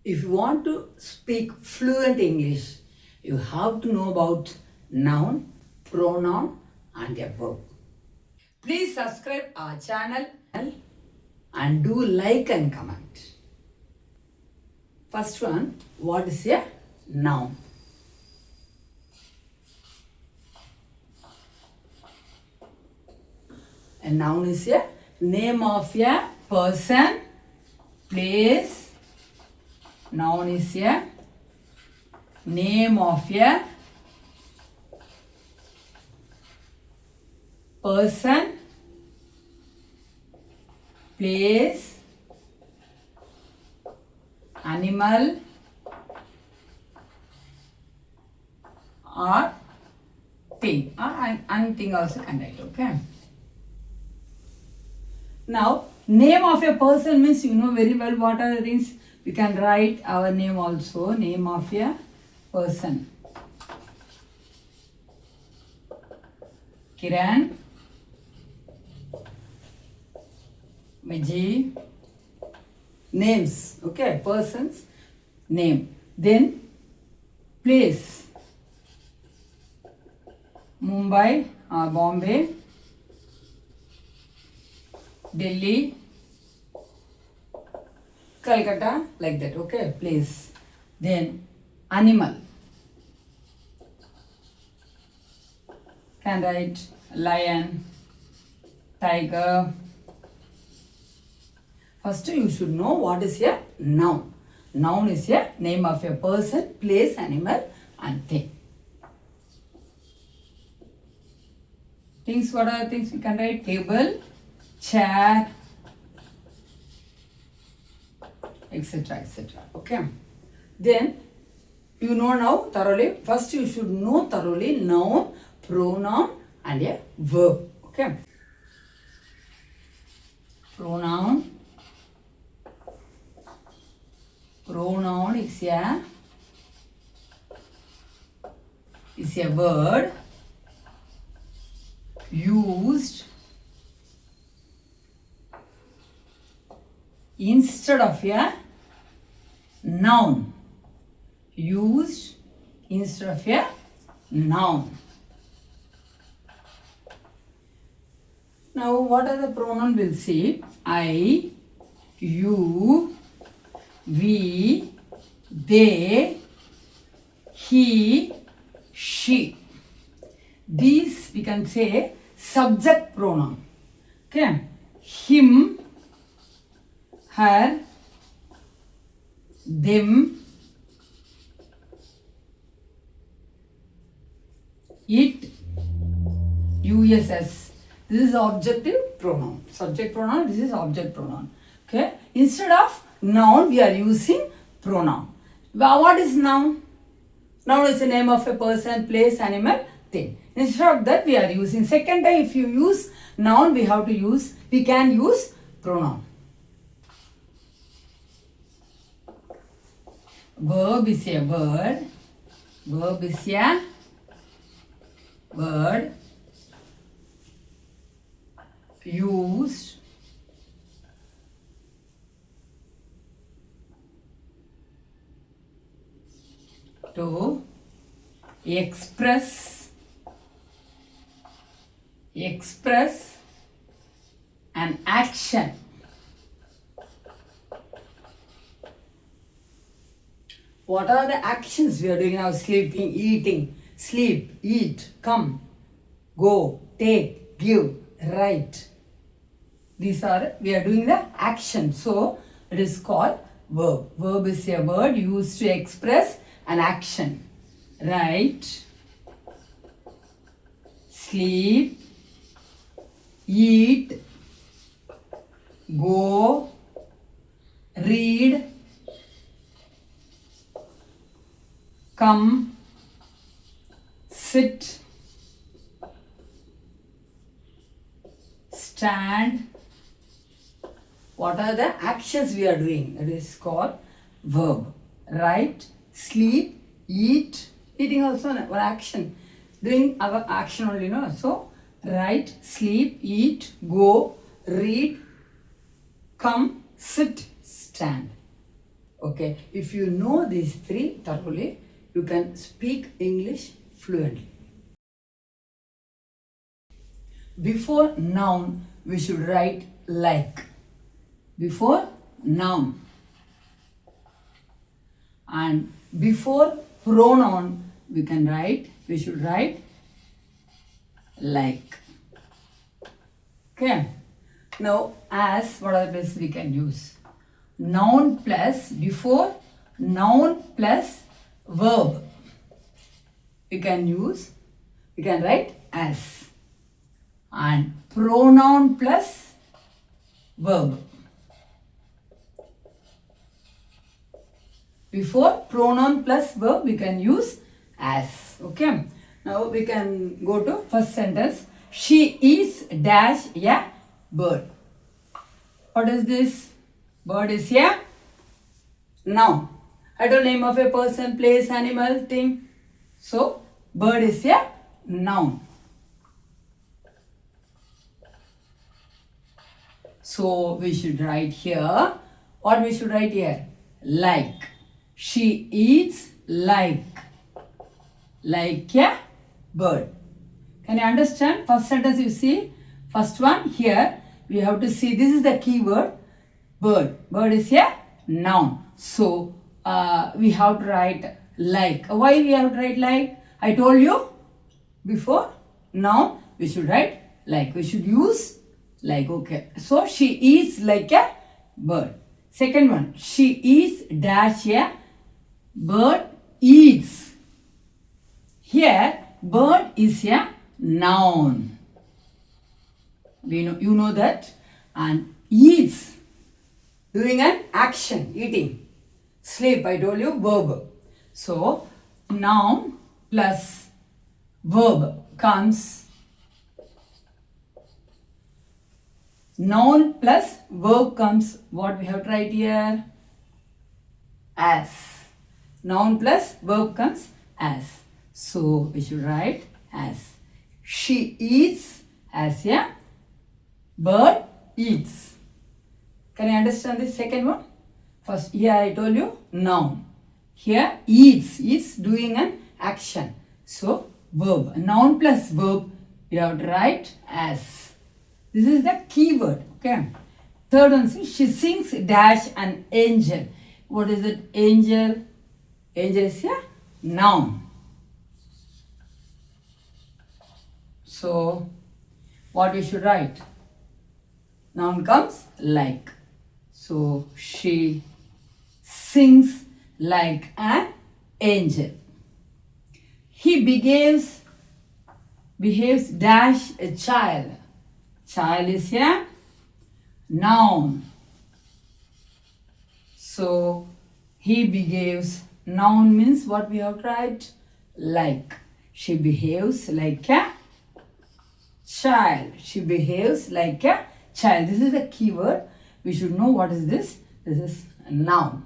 If you want to speak fluent English, you have to know about noun, pronoun and a verb. Please subscribe our channel and do like and comment. First one, what is a noun? A noun is a name of a person, place. Noun is a name of a person, place, animal or thing, or anything also can write, okay? Now, name of a person means you know very well what are the things. We can write our name also, name of a person. Kiran, Vijay, names, okay, person's name. Then, place, Mumbai or Bombay, Delhi, Calcutta, like that, okay, place. Then, animal. Can write lion, tiger. First, you should know what is a noun. Noun is a name of a person, place, animal and thing. Things, what are things we can write? Table, chair, etc. etc. Okay. Then you know now thoroughly. First you should know thoroughly noun, pronoun and a verb. Okay. Pronoun. Pronoun is a word used instead of a noun. Used instead of a noun. Now, what are the pronoun? We'll see. I, you, we, they, he, she. These we can say subject pronoun. Okay. Him, her, them, it, uss. This is objective pronoun. Subject pronoun, this is object pronoun. Okay. Instead of noun, we are using pronoun. Well, what is noun? Noun is the name of a person, place, animal, thing. Instead of that, we are using. Second time, if you use noun, we can use pronoun. Verb is a word. Verb is a word used to express an action. What are the actions we are doing now? Sleeping, eating, sleep, eat, come, go, take, give, write. These are, we are doing the action. So, it is called verb. Verb is a word used to express an action. Write, sleep, eat, go, read, come, sit, stand. What are the actions we are doing? It is called verb. Write, sleep, eat. Eating also one action. Doing our action only, no? So, write, sleep, eat, go, read, come, sit, stand. Okay, if you know these three thoroughly, you can speak English fluently. Before noun, we should write like. Before noun. And before pronoun, we should write like. Okay. Now, as, what are the places we can use? Noun plus, before noun plus verb. We can write as. And pronoun plus verb. Before pronoun plus verb, we can use as. Okay. Now we can go to first sentence. She is dash a bird. What is this? Bird is a noun. I don't name of a person, place, animal, thing. So bird is a noun. So we should write here. What we should write here? Like. She eats like a bird. Can you understand? First sentence you see. First one here. We have to see. This is the keyword. Bird. Bird is a noun. So we have to write like. Why we have to write like? I told you before noun we should write like. We should use like. Okay. So she eats like a bird. Second one. She is dash a bird eats. Here bird is a noun. You know that. And eats, doing an action, eating. Sleep, I told you, verb. So noun plus verb comes. Noun plus verb comes, what we have to write here? As. Noun plus verb comes as. So we should write as. She eats as a bird eats. Can you understand this second one? First, here I told you noun. Here eats is doing an action. So verb. Noun plus verb you have to write as. This is the keyword. Okay. Third one, see, she sings dash an angel. What is it? Angel. Angel is a noun. So what we should write? Noun comes like. So she sings like an angel. He behaves dash a child. Child is a noun. So he behaves. Noun means what we have to write? Like. She behaves like a child. She behaves like a child. This is the keyword. We should know what is this. This is a noun.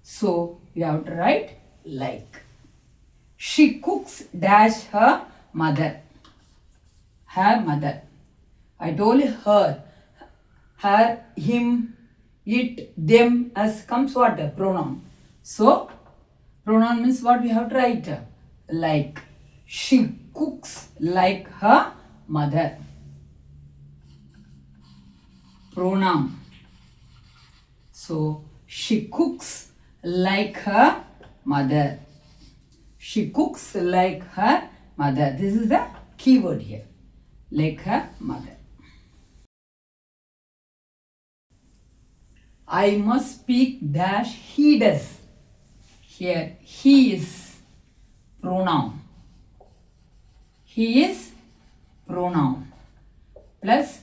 So you have to write like. She cooks dash her mother. Her mother. I told you her. Her, him, it, them, as comes what? Pronoun. So pronoun means what we have to write? Like. She cooks like her mother. Pronoun. So she cooks like her mother. She cooks like her mother. This is the keyword here. Like her mother. I must speak dash he does. Here he is pronoun. He is pronoun. Plus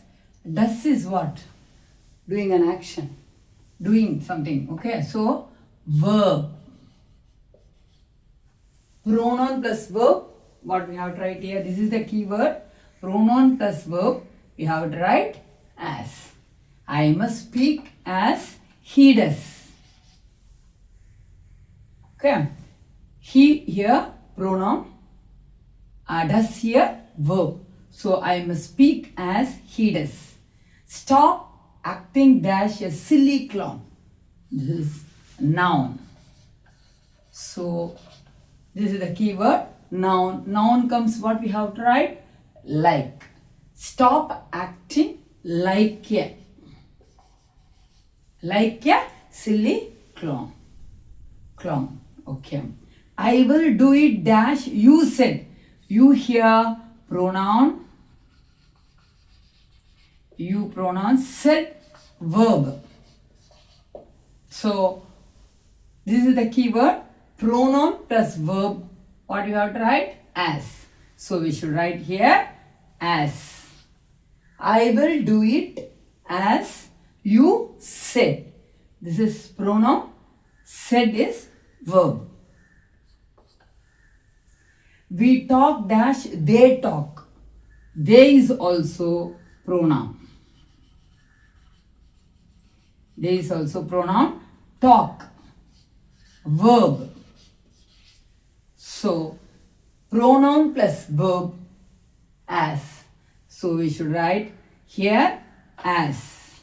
does is what? Doing an action. Doing something. Okay. So verb. Pronoun plus verb. What we have to write here? This is the keyword. Pronoun plus verb. We have to write as. I must speak as he does. Okay. He here pronoun. Does here verb. So I must speak as he does. Stop acting dash a silly clown. This is noun. So this is the keyword noun. Noun comes what we have to write? Like. Stop acting like a silly clown. Okay. I will do it dash you said. You here pronoun. You pronoun said verb. So this is the keyword pronoun plus verb. What you have to write? As. So we should write here as. I will do it as you said. This is pronoun. Said is verb. We talk dash they talk. They is also pronoun. They is also pronoun. Talk. Verb. So pronoun plus verb as. So we should write here as.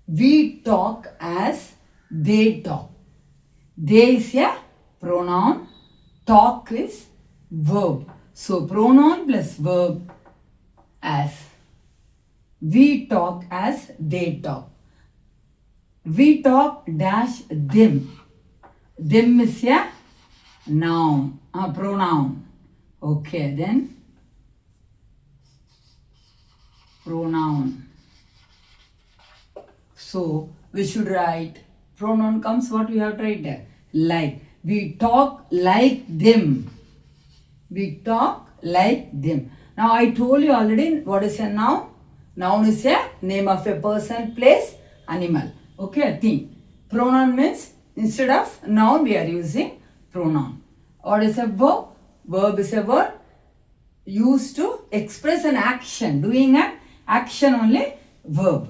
We talk as they talk. They is a pronoun. Talk is verb. So pronoun plus verb as. We talk as they talk. We talk dash them. Them is a noun, a pronoun. Okay, then pronoun. So we should write pronoun comes what we have to write there? Like. We talk like them. We talk like them. Now I told you already what is a noun. Noun is a name of a person, place, animal. Okay, thing. Pronoun means instead of noun we are using pronoun. What is a verb? Verb is a word used to express an action. Doing an action only verb.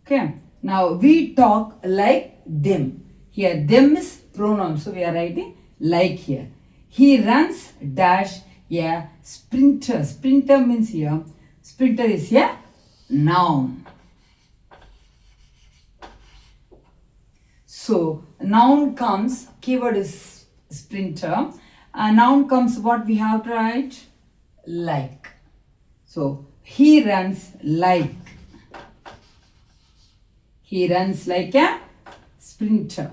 Okay. Now we talk like them. Here them is pronoun. So we are writing like here. He runs dash a sprinter. Sprinter means here. Sprinter is a noun. So noun comes, keyword is sprinter. Noun comes what we have to write? Like. So he runs like. He runs like a sprinter.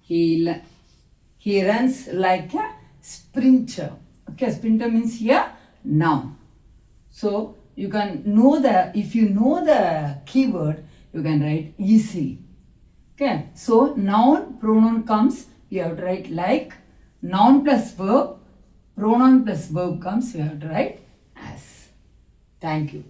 He runs like a sprinter. Okay, sprinter means here noun. So you can know if you know the keyword, you can write easily. Okay, so noun, pronoun comes, you have to write like. Noun plus verb, pronoun plus verb comes, you have to write as. Thank you.